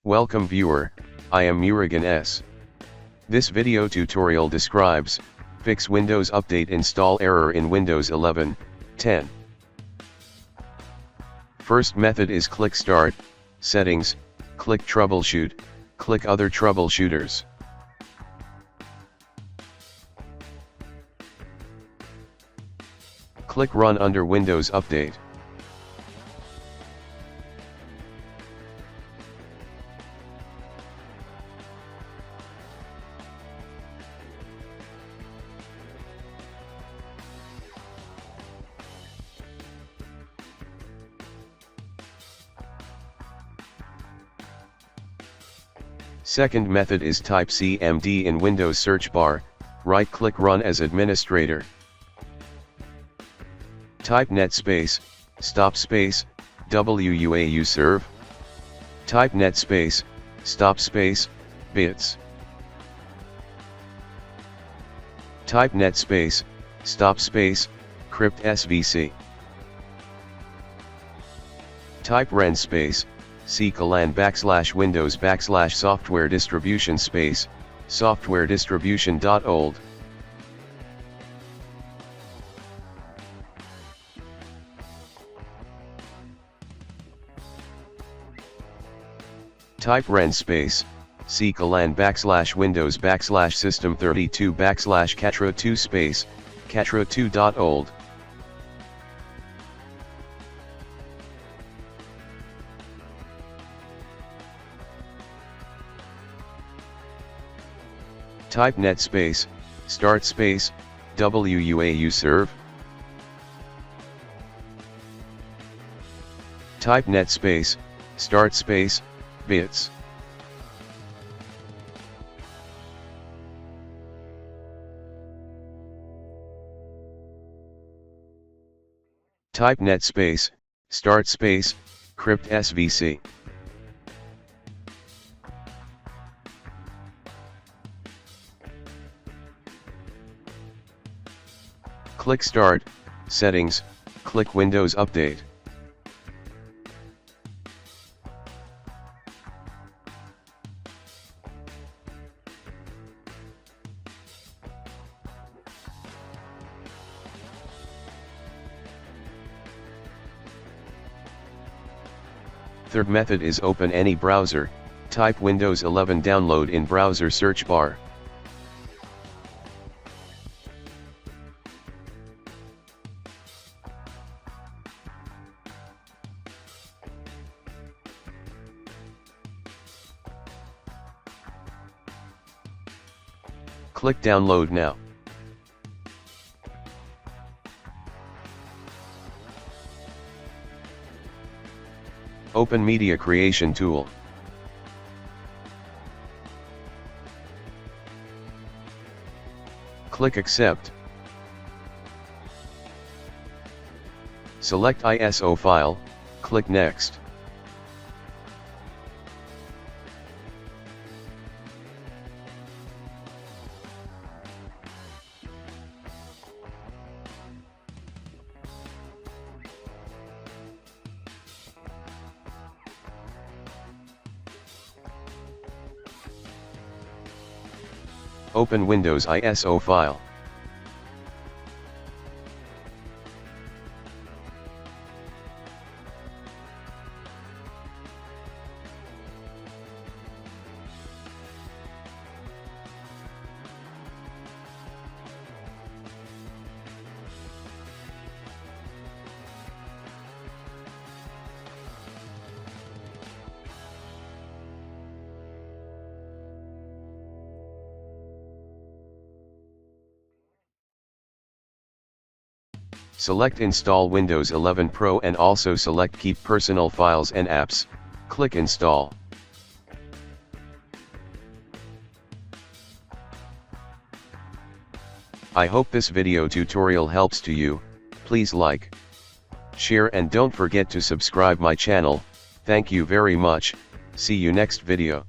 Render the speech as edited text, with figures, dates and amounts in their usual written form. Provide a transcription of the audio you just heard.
Welcome viewer, I am Murugan S. This video tutorial describes, fix Windows Update install error in Windows 11, 10. First method is click Start, Settings, click Troubleshoot, click Other Troubleshooters. Click Run under Windows Update. Second method is type CMD in Windows search bar, right-click Run as administrator. Type net space, stop space, WUAU serve. Type net space, stop space, bits. Type net space, stop space, crypt svc. Type ren space, /Windows software distribution space, software distribution.old. Type ren space, /Windows system32 /catro2 space, catro2.old. Type net space, start space, WUAU serve. Type net space, start space, bits. Type net space, start space, crypt svc. Click Start, Settings, click Windows Update. Third method is open any browser, type Windows 11 download in browser search bar. Click Download now. Open Media Creation tool. Click Accept. Select ISO file, click Next. Open Windows ISO file. Select Install Windows 11 Pro and also select Keep Personal Files and Apps, click Install. I hope this video tutorial helps to you. Please like, share and don't forget to subscribe my channel. Thank you very much, see you next video.